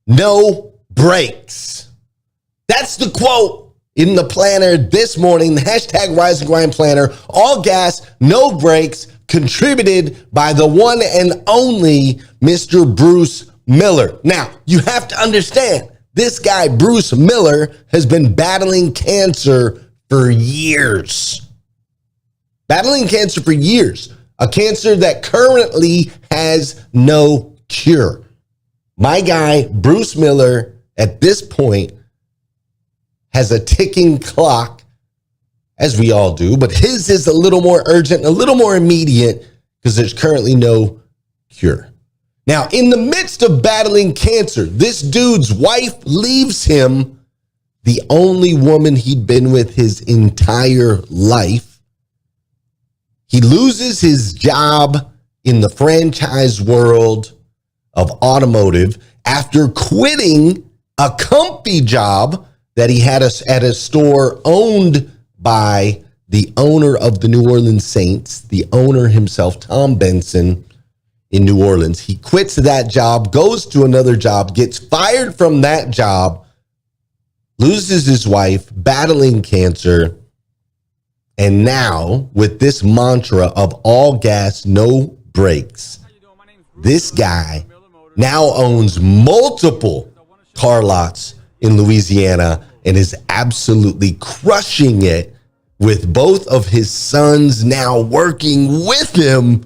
no breaks. That's the quote in the planner this morning. The hashtag Rise and Grind planner. All gas, no breaks. Contributed by the one and only Mr. Bruce Miller. Now, you have to understand, this guy, Bruce Miller, has been battling cancer for years. Battling cancer for years. A cancer that currently has no cure. My guy, Bruce Miller, at this point, has a ticking clock, as we all do, but his is a little more urgent, a little more immediate, because there's currently no cure. Now, in the midst of battling cancer, this dude's wife leaves him, the only woman he'd been with his entire life. He loses his job in the franchise world of automotive after quitting a comfy job that he had at a store owned by the owner of the New Orleans Saints, the owner himself, Tom Benson, in New Orleans. He quits that job, goes to another job, gets fired from that job, loses his wife, battling cancer, and now, with this mantra of all gas, no brakes, this guy now owns multiple car lots in Louisiana and is absolutely crushing it, with both of his sons now working with him.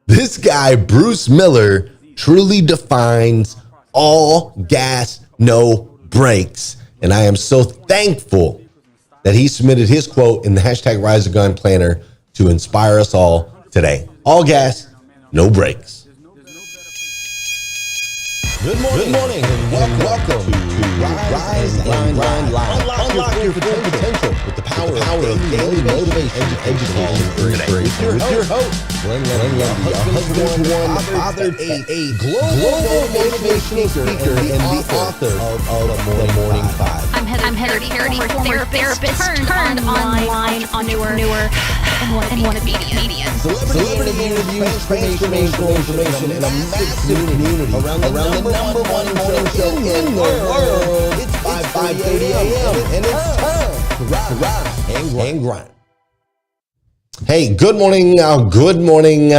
This guy, Bruce Miller, truly defines all gas, no brakes. And I am so thankful that he submitted his quote in the hashtag Rise and Grind planner to inspire us all today. All gas, no brakes. Good morning, and welcome to Rise and Grind Live. Unlock your full potential with the power of daily motivation and education. With your host, Lundy, husband to one, father to a global motivational speaker and the author of The Morning Five. I'm Heather, former therapist turned online entrepreneur and want to be comedian. Celebrity interviews, transformational information, and a massive community around the number one morning show in the world. It's 5:30 a.m. and it's time to rise and grind. Hey, good morning, good morning.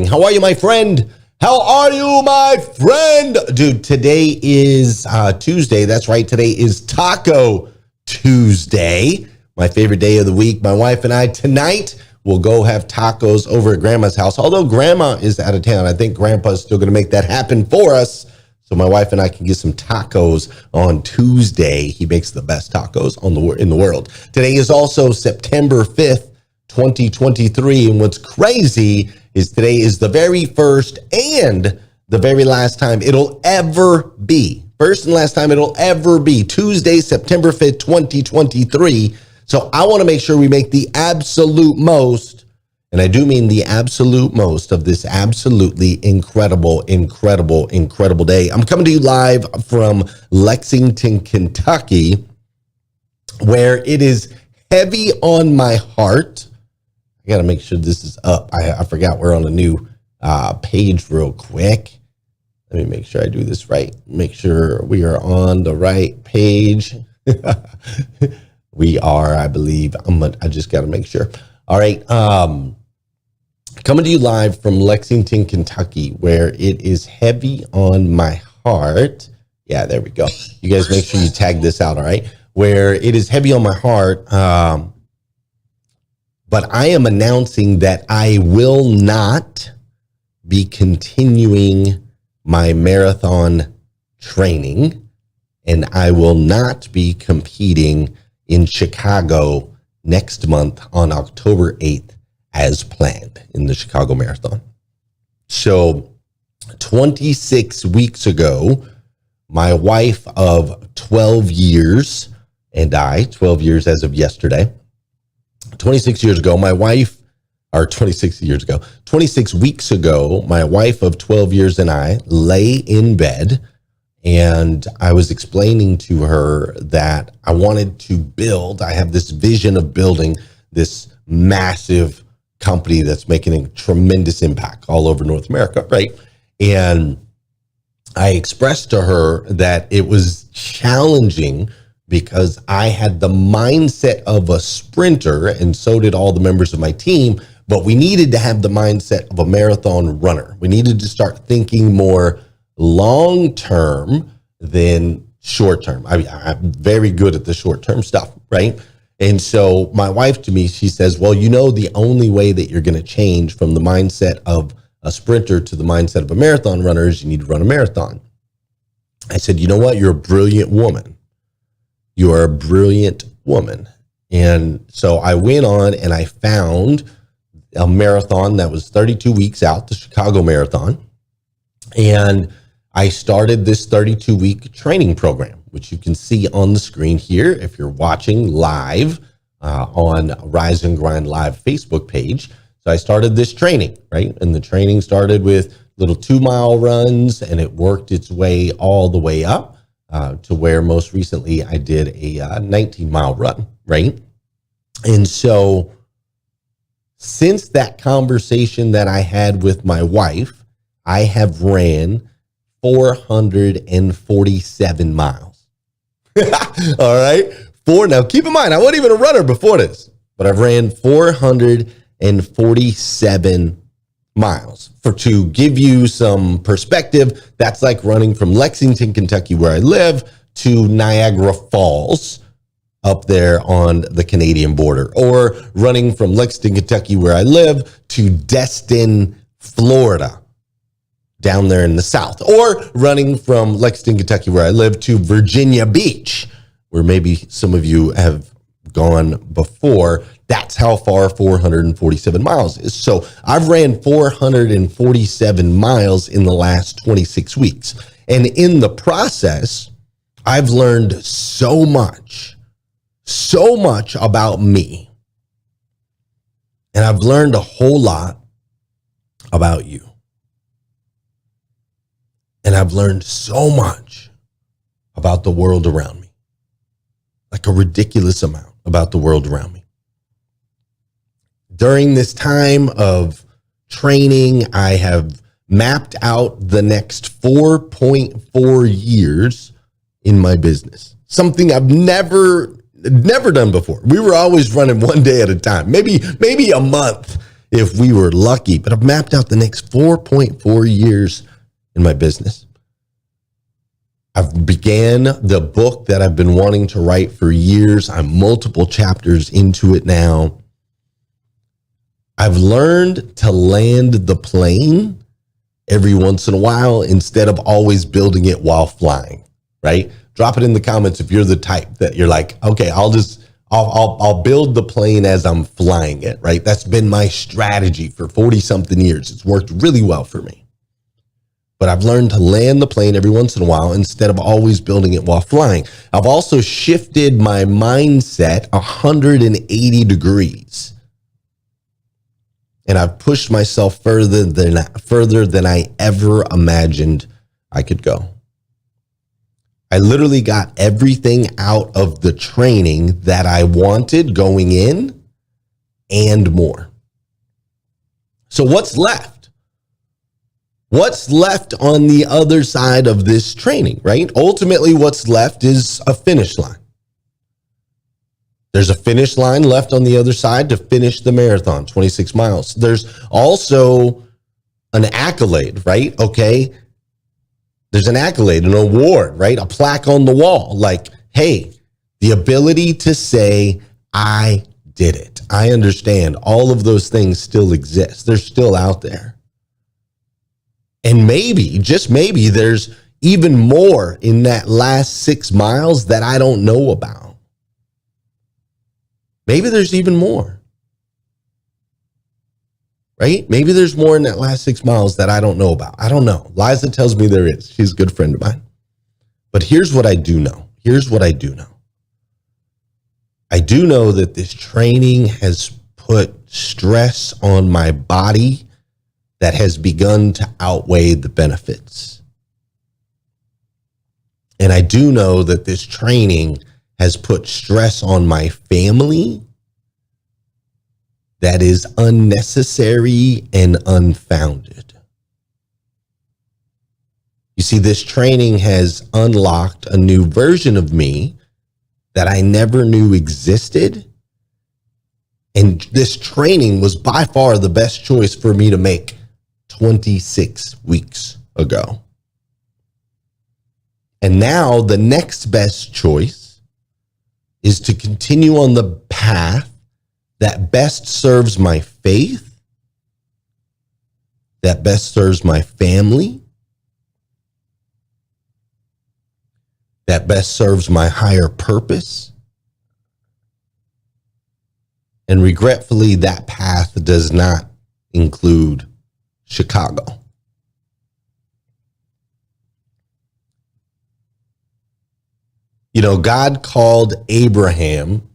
How are you, my friend? How are you, my friend? Dude, today is Tuesday. That's right. Today is Taco Tuesday, my favorite day of the week. My wife and I tonight will go have tacos over at Grandma's house. Although Grandma is out of town, I think Grandpa's still going to make that happen for us. So my wife and I can get some tacos on Tuesday. He makes the best tacos in the world. Today is also September 5th, 2023. And what's crazy is today is the very first and the very last time it'll ever be. First and last time it'll ever be. Tuesday, September 5th, 2023. So I want to make sure we make the absolute most, and I do mean the absolute most, of this absolutely incredible day. I'm coming to you live from Lexington, Kentucky, where it is heavy on my heart. I got to make sure this is up. I forgot we're on a new page real quick. Let me make sure I do this right. Make sure we are on the right page. We are, I believe. I just got to make sure. All right. Coming to you live from Lexington, Kentucky, where it is heavy on my heart. Yeah, there we go. You guys make sure you tag this out, all right? Where it is heavy on my heart. But I am announcing that I will not be continuing my marathon training, and I will not be competing in Chicago next month on October 8th as planned in the Chicago Marathon. So 26 weeks ago, my wife of 12 years and I, 12 years as of yesterday, 26 weeks ago, my wife of 12 years and I lay in bed, and I was explaining to her that I wanted to I have this vision of building this massive company that's making a tremendous impact all over North America, right? And I expressed to her that it was challenging because I had the mindset of a sprinter, and so did all the members of my team, but we needed to have the mindset of a marathon runner. We needed to start thinking more long-term than short-term. I'm very good at the short-term stuff, right? And so my wife to me, she says, well, the only way that you're going to change from the mindset of a sprinter to the mindset of a marathon runner is you need to run a marathon. I said, you know what? You're a brilliant woman. You are a brilliant woman. And so I went on and I found a marathon that was 32 weeks out, the Chicago Marathon. And I started this 32-week training program, which you can see on the screen here if you're watching live on Rise and Grind Live Facebook page. So I started this training, right? And the training started with little 2-mile runs, and it worked its way all the way up to where most recently I did a 19-mile run, right? And so since that conversation that I had with my wife, I have ran 447 miles. All right. Now keep in mind, I wasn't even a runner before this, but I've ran 447 miles. To give you some perspective, that's like running from Lexington, Kentucky, where I live, to Niagara Falls up there on the Canadian border, or running from Lexington, Kentucky, where I live, to Destin, Florida, down there in the south, or running from Lexington, Kentucky, where I live, to Virginia Beach, where maybe some of you have gone before. That's how far 447 miles is. So I've ran 447 miles in the last 26 weeks. And in the process, I've learned so much about me. And I've learned a whole lot about you. And I've learned so much about the world around me, like a ridiculous amount about the world around me. During this time of training, I have mapped out the next 4.4 years in my business, something I've never done before. We were always running one day at a time, maybe a month if we were lucky, but I've mapped out the next 4.4 years in my business. I've began the book that I've been wanting to write for years. I'm multiple chapters into it now. I've learned to land the plane every once in a while instead of always building it while flying, right? Drop it in the comments if you're the type that you're like, okay, I'll build the plane as I'm flying it, right? That's been my strategy for 40 something years. It's worked really well for me. But I've learned to land the plane every once in a while instead of always building it while flying. I've also shifted my mindset 180 degrees. And I've pushed myself further than I ever imagined I could go. I literally got everything out of the training that I wanted going in and more. So what's left? What's left on the other side of this training, right? Ultimately, what's left is a finish line. There's a finish line left on the other side to finish the marathon, 26 miles. There's also an accolade, right? Okay. There's an accolade, an award, right? A plaque on the wall. Like, hey, the ability to say, I did it. I understand. All of those things still exist. They're still out there. And maybe, just maybe, there's even more in that last 6 miles that I don't know about. Maybe there's even more. Right? Maybe there's more in that last 6 miles that I don't know about. I don't know. Liza tells me there is. She's a good friend of mine. But here's what I do know. I do know that this training has put stress on my body that has begun to outweigh the benefits. And I do know that this training has put stress on my family that is unnecessary and unfounded. You You see, this training has unlocked a new version of me that I never knew existed. And this training was by far the best choice for me to make 26 weeks ago. And now the next best choice is to continue on the path that best serves my faith, that best serves my family, that best serves my higher purpose. And regretfully, that path does not include Chicago. You know, God called Abraham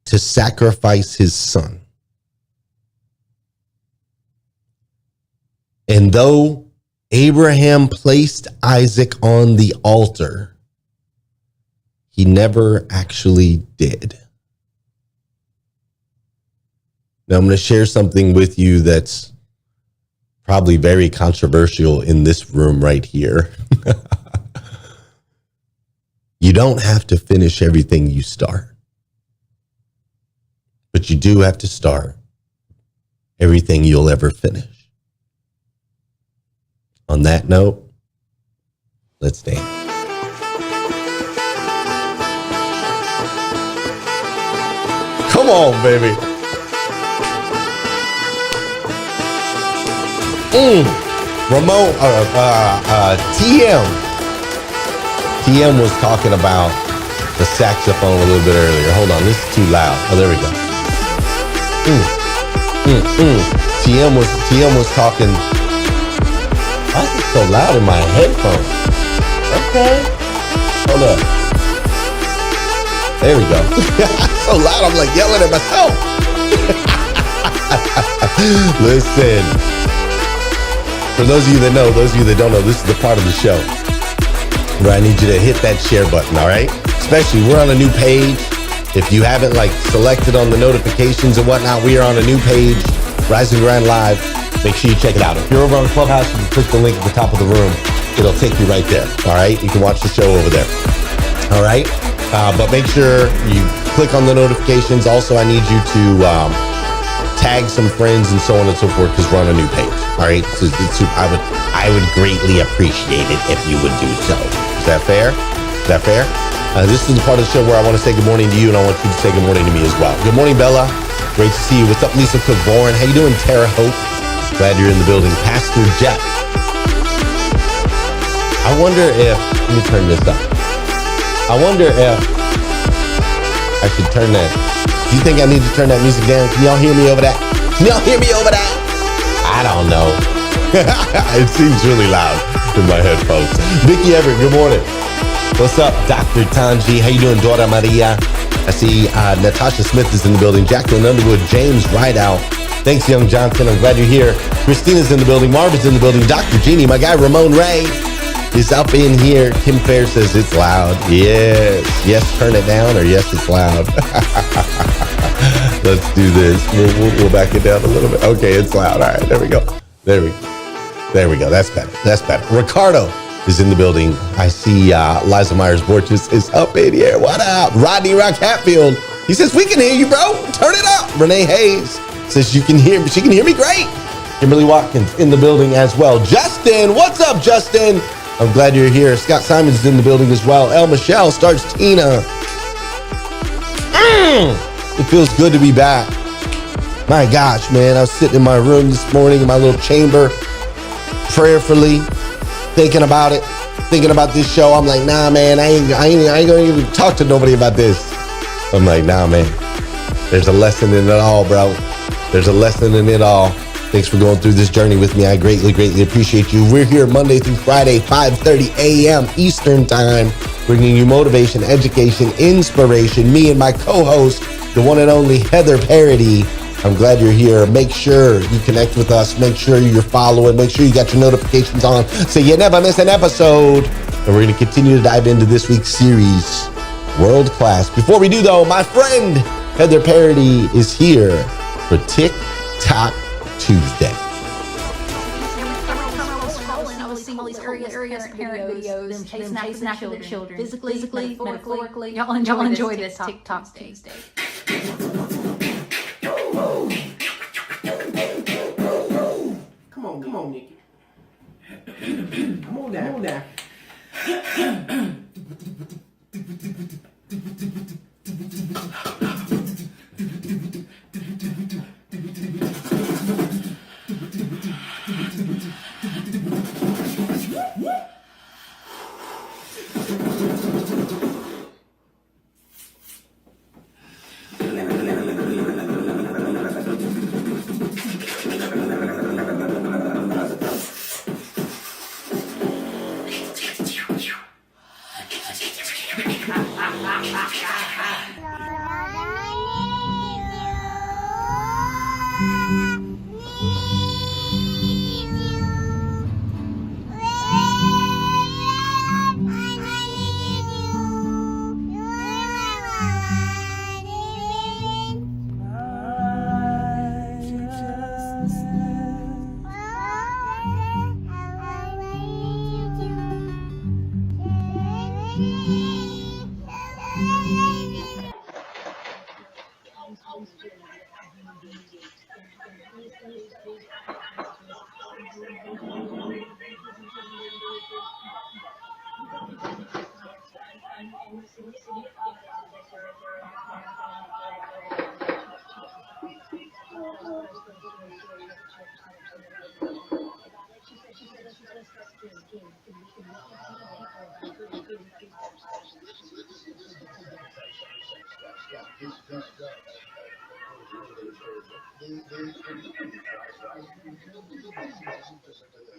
to sacrifice his son. And though Abraham placed Isaac on the altar, he never actually did. Now, I'm going to share something with you that's probably very controversial in this room right here. You don't have to finish everything you start, but you do have to start everything you'll ever finish. On that note, let's dance. Come on, baby. Ramon, TM was talking about the saxophone a little bit earlier. Hold on, this is too loud. Oh, there we go. TM was talking. Why is it so loud in my headphones? Okay. Hold up. There we go. So loud, I'm like yelling at myself. Listen. For those of you that know, those of you that don't know, this is the part of the show where I need you to hit that share button, all right? Especially, we're on a new page. If you haven't selected on the notifications and whatnot, we are on a new page, Rise and Grind Live. Make sure you check it out. If you're over on Clubhouse, you can click the link at the top of the room. It'll take you right there, all right? You can watch the show over there, all right? But make sure you click on the notifications. Also, I need you to tag some friends and so on and so forth because we're on a new page, all right? So I would greatly appreciate it if you would do so. Is that fair? Is that fair? This is the part of the show where I want to say good morning to you, and I want you to say good morning to me as well. Good morning, Bella. Great to see you. What's up, Lisa Cook-Bourne? How you doing, Tara Hope? Glad you're in the building. Pastor Jeff. I wonder if, let me turn this up. I wonder if I should turn that. Do you think I need to turn that music down? Can y'all hear me over that? Can y'all hear me over that? I don't know. It seems really loud in my headphones. Vicky Everett, good morning. What's up, Dr. Tanji? How you doing, Dora Maria? I see Natasha Smith is in the building. Jacqueline Underwood, James Rideout. Thanks, Young Johnson. I'm glad you're here. Christina's in the building. Marvin's in the building. Dr. Jeannie, my guy Ramon Ray is up in here. Kim Fair says it's loud. Yes. Yes, turn it down, or yes, it's loud. Let's do this. We'll back it down a little bit. Okay, it's loud. All right, there we go. There we go. That's better. That's better. Ricardo is in the building. I see Liza Myers-Borges is up in here. What up? Rodney Rock Hatfield. He says, we can hear you, bro. Turn it up. Renee Hayes says she can hear me great. Kimberly Watkins in the building as well. Justin, what's up, Justin? I'm glad you're here. Scott Simons is in the building as well. El Michelle starts Tina. It feels good to be back. My gosh, man. I was sitting in my room this morning in my little chamber, prayerfully thinking about it, thinking about this show. I'm like, nah, man, I ain't gonna even talk to nobody about this. I'm like, nah, man, there's a lesson in it all, bro. There's a lesson in it all. Thanks for going through this journey with me. I greatly, greatly appreciate you. We're here Monday through Friday, 5:30 a.m. Eastern Time, bringing you motivation, education, inspiration. Me and my co-host, the one and only Heather Parody. I'm glad you're here. Make sure you connect with us. Make sure you're following. Make sure you got your notifications on so you never miss an episode. And we're going to continue to dive into this week's series, World Class. Before we do, though, my friend Heather Parody is here for TikTok Tuesday. parent videos, them chasing after the children, physically, metaphorically. Y'all enjoy this TikTok Tuesday. Come on, Nikki. Come on down.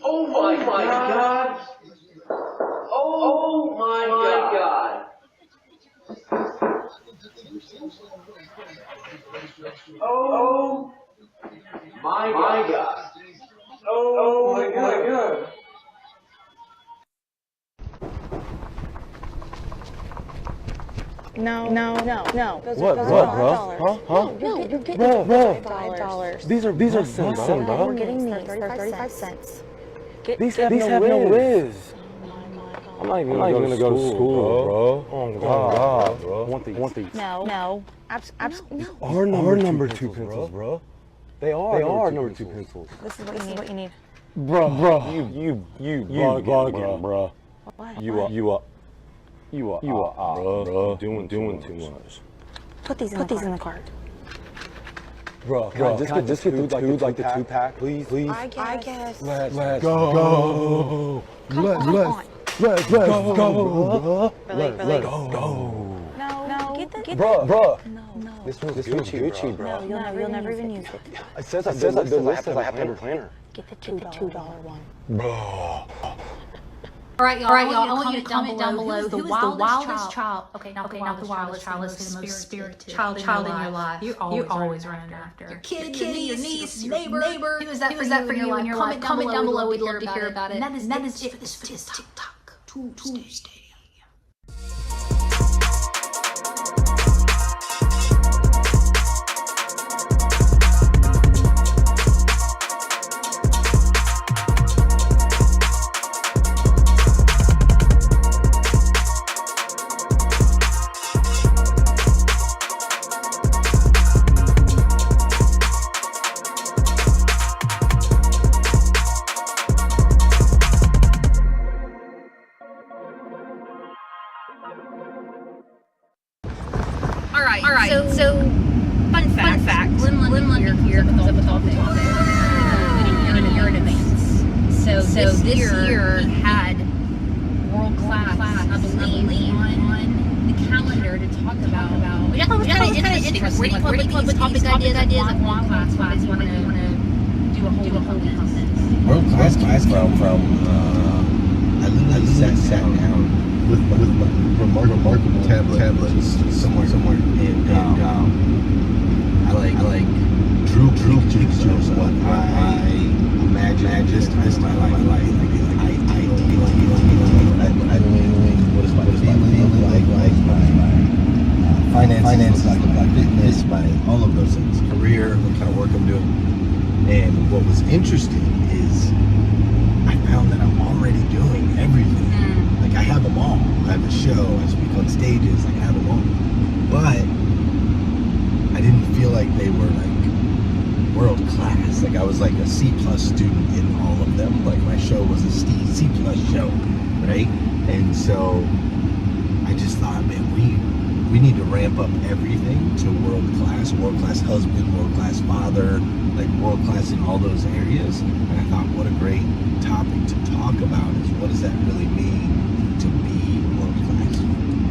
Oh my God! Oh my God! Oh my God! Oh my God! No. What, bro? Huh? No, you're getting $5. These are lessons, bro. We're getting these. They're 35 cents. These have no whiz. I'm not even gonna go to school, bro. Oh God, bro. Want these? No. Absolutely. Are number two pencils, bro. They are number two pencils. This is what you need. Bro. You bugging, bro. What? You are, bro. Doing too much. Put these in the cart. Bro, can I just get the two-pack, please? I guess. Let's go. Let's go, bro. Let's go. No. Get Bro. No. This one's Gucci, bro. No, you'll never even use it. It says I have to have a planner. Get the $2 one. Bro. All right, y'all. I want you to comment down below who is the wildest child. Okay, not the wildest child. Let's say the most spirited child in your life. You're always running after. Your kid, your niece, your neighbor. Who is that for you in your life? Comment down below. We'd love to hear about it. And that is it for this TikTok Tuesday. All right. So fun fact. Lundy here comes up with all things you're in advance. So this year had world class, I believe, on the calendar to talk about. Which I thought was kind of interesting. Like really public topic ideas. Like one class want to do a whole week on this. World class from I literally sat down with my remarkable tablets somewhere, and I like drew pictures of what I imagine this time of my life. I mean, what is my family like my finances, my fitness, my all of those things, career, what kind of work I'm doing. And what was interesting is I found that I'm already doing everything. Like I have them all. I have a show, I speak on stages, like I have them all. But I didn't feel like they were like world class. Like I was like a C plus student in all of them. Like my show was a C plus show, right? And so I just thought, man, we need to ramp up everything to world class husband, world class father, like world class in all those areas. And I thought, what a great topic to talk about is what does that really mean to be world class?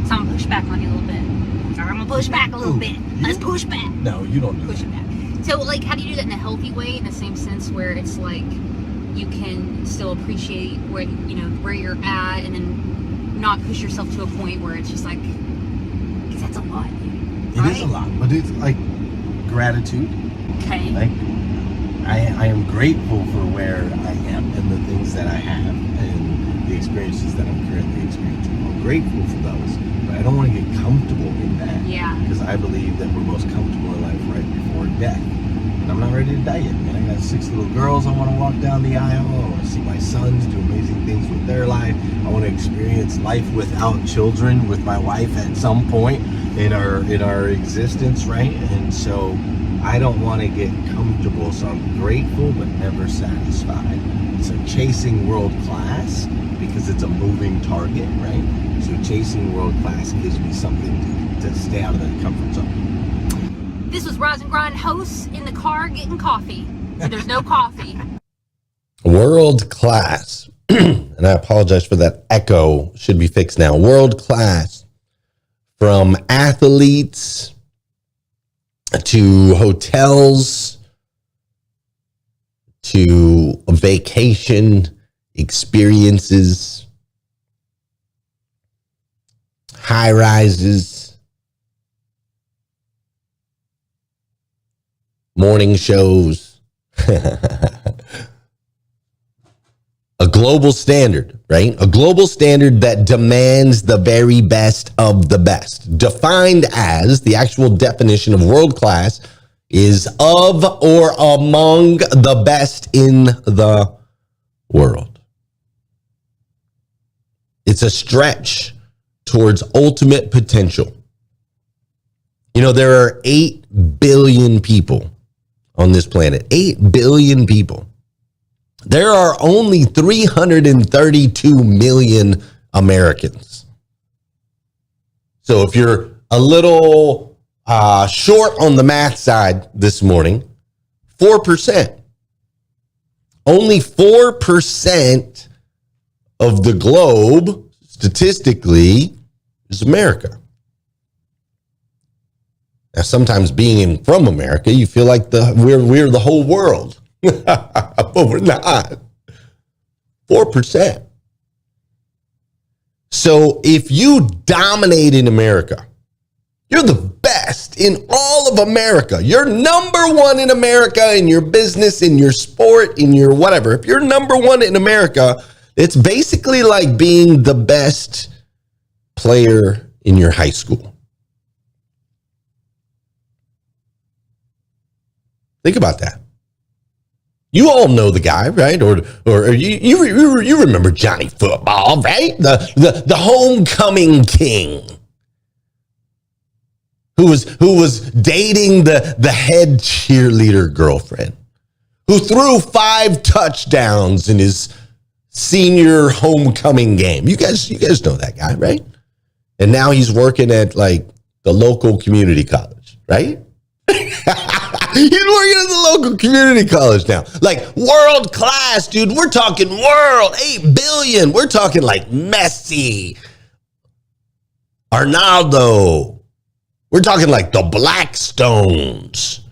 So I'm gonna push back on you a little bit. Or I'm gonna push back a little bit. Let's push back. No, you don't do Push that. it back. So, like, how do you do that in a healthy way? In the same sense where it's like you can still appreciate where where you're at, and then not push yourself to a point where it's just like, because that's a lot. It is a lot, but it's like gratitude. Okay. Like I am grateful for where I am and the things that I have and the experiences that I'm currently experiencing. I'm grateful for those, but I don't want to get comfortable in that. Yeah. Because I believe that we're most comfortable in life right before death. And I'm not ready to die yet, man. I got 6 little girls I want to walk down the aisle. I want to see my sons do amazing things with their life. I want to experience life without children with my wife at some point in our existence, right? And so I don't want to get comfortable, so I'm grateful but never satisfied. So chasing world class, because it's a moving target, right? So chasing world class gives me something to stay out of that comfort zone. This was Rise and Grind hosts in the car getting coffee. And there's no coffee. World class. And I apologize for that echo. Should be fixed now. World class. From athletes to hotels to vacation experiences, high rises, morning shows, a global standard, right? A global standard that demands the very best of the best. Defined as the actual definition of world class is of or among the best in the world. It's a stretch towards ultimate potential. You know, there are 8 billion people on this planet. 8 billion people. There are only 332 million Americans. So if you're a little short on the math side this morning, 4%. Only 4% of the globe, statistically, is America. Now, sometimes being from America, you feel like we're the whole world. But we're not. 4%. So if you dominate in America, you're the best in all of America. You're number one in America in your business, in your sport, in your whatever. If you're number one in America, it's basically like being the best player in your high school. Think about that. You all know the guy, right? Or you remember Johnny Football, right? The homecoming king who was dating the head cheerleader girlfriend, who threw 5 touchdowns in his senior homecoming game. You guys know that guy, right? And now he's working at like the local community college, right? He's working at the local community college now. Like world class, dude. We're talking world, 8 billion. We're talking like Messi, Arnaldo. We're talking like the Blackstones.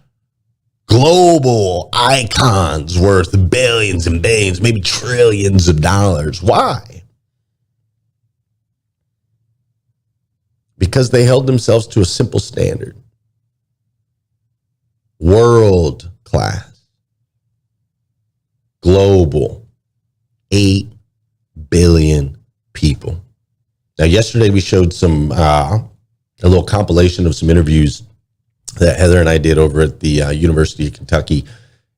Global icons worth billions and billions, maybe trillions of dollars. Why? Because they held themselves to a simple standard. World class, global, 8 billion people. Now, yesterday we showed a little compilation of some interviews that Heather and I did over at the University of Kentucky.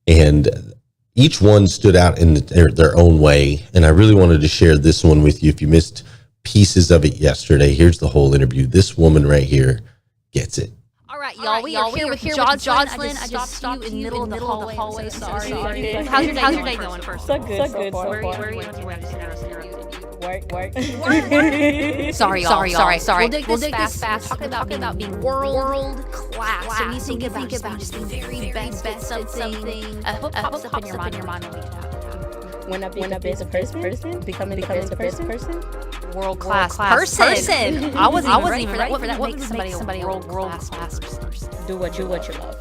And Each one stood out in their own way, and I really wanted to share this one with you. If you missed pieces of it yesterday, here's the whole interview. This woman right here gets it. All right, y'all. We are here with Jocelyn. I just stopped you in the middle of the hallway. Sorry. How's your day going first? So good. Where are you Work. Sorry. We'll dig this fast. Talking about being world class. So you think about just the very best at something. What pops up in your mind when you talk? When I be the best person, becoming the best person. World class person. I wasn't even ready for that. What makes somebody a world class person? Do what you love.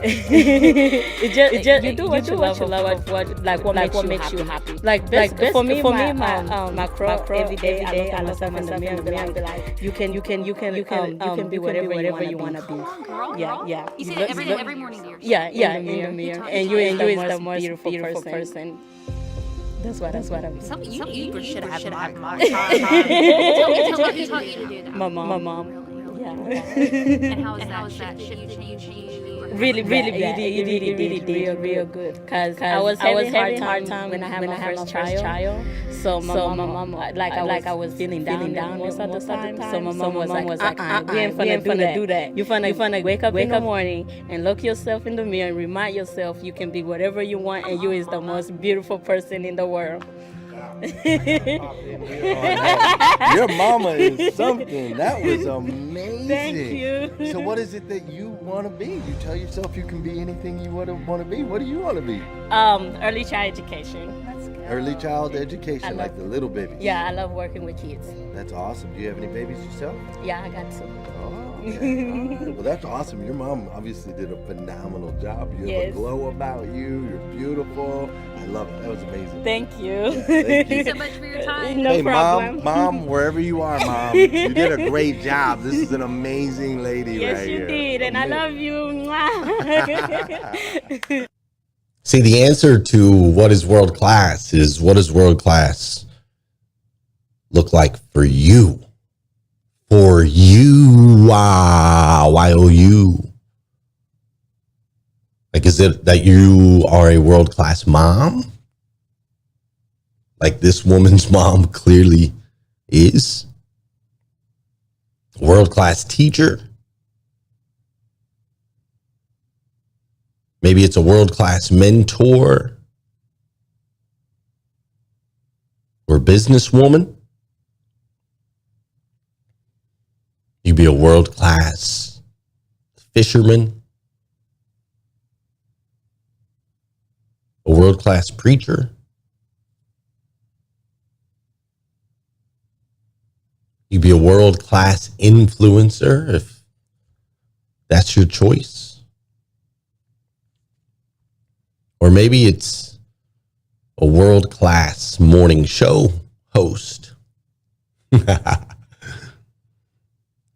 You do what you love. What makes you happy. Like for me, my crow every day. I look myself in the mirror and be like, you can be whatever you want to be. Yeah. You say that every morning to yourself. Yeah, in the mirror, and you is the most beautiful person. That's what I'm. You should have my Tell me who taught you to do that. My mom. Yeah. And how is that? Should you really real good. Cause I was having hard time when I had my first child. So my mom I was feeling down most of the time. So my mom was like, we ain't finna do that. You finna wake up in the morning and look yourself in the mirror and remind yourself you can be whatever you want and you is the most beautiful person in the world. Your mama is something. That was amazing. Thank you. So what is it that you want to be? You tell yourself you can be anything you want to be. What do you want to be? Early child education. That's good. Early child education, like the little babies. Yeah, I love working with kids. That's awesome. Do you have any babies yourself? Yeah, I got two. Oh, okay. Well, that's awesome. Your mom obviously did a phenomenal job. You have a glow about you. You're beautiful. I love it. That was amazing. Thank you. Thank you so much for your time. No problem. Mom, wherever you are, Mom, you did a great job. This is an amazing lady right here. Yes, you did, and I love you. See, the answer to what is world class is what does world class look like for you? For you, Y-O-U. Like, is it that you are a world-class mom? Like this woman's mom clearly is. World-class teacher. Maybe it's a world-class mentor or businesswoman. You'd be a world-class fisherman, a world-class preacher. You'd be a world-class influencer if that's your choice. Or maybe it's a world-class morning show host.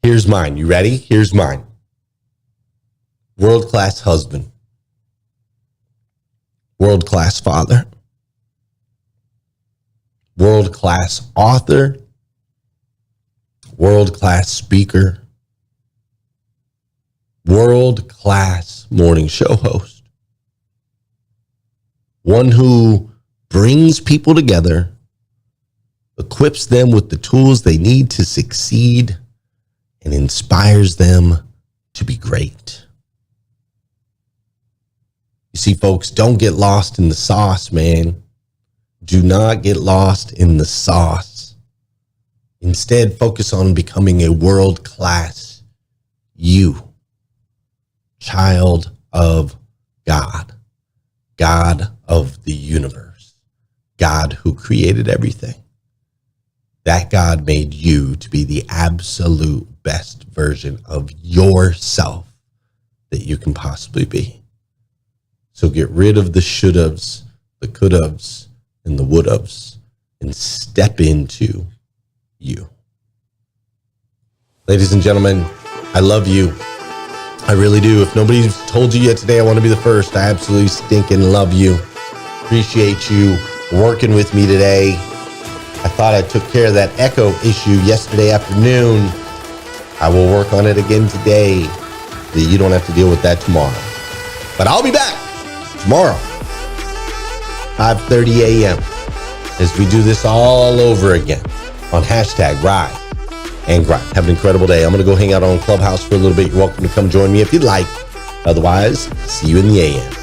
Here's mine. You ready? Here's mine. World-class husband. World-class father. World-class author. World-class speaker. World-class morning show host. One who brings people together, equips them with the tools they need to succeed, and inspires them to be great. You see, folks, don't get lost in the sauce, man. Do not get lost in the sauce. Instead, focus on becoming a world-class you, child of God, God of the universe, God who created everything. That God made you to be the absolute best version of yourself that you can possibly be. So get rid of the should-haves, the could-haves, and the would-haves, and step into you. Ladies and gentlemen, I love you. I really do. If nobody's told you yet today, I want to be the first. I absolutely stinking love you. Appreciate you working with me today. I thought I took care of that echo issue yesterday afternoon. I will work on it again today, that you don't have to deal with that tomorrow. But I'll be back. tomorrow, 5:30 a.m. as we do this all over again on hashtag Rise and Grind. Have an incredible day. I'm going to go hang out on Clubhouse for a little bit. You're welcome to come join me if you'd like. Otherwise, see you in the AM.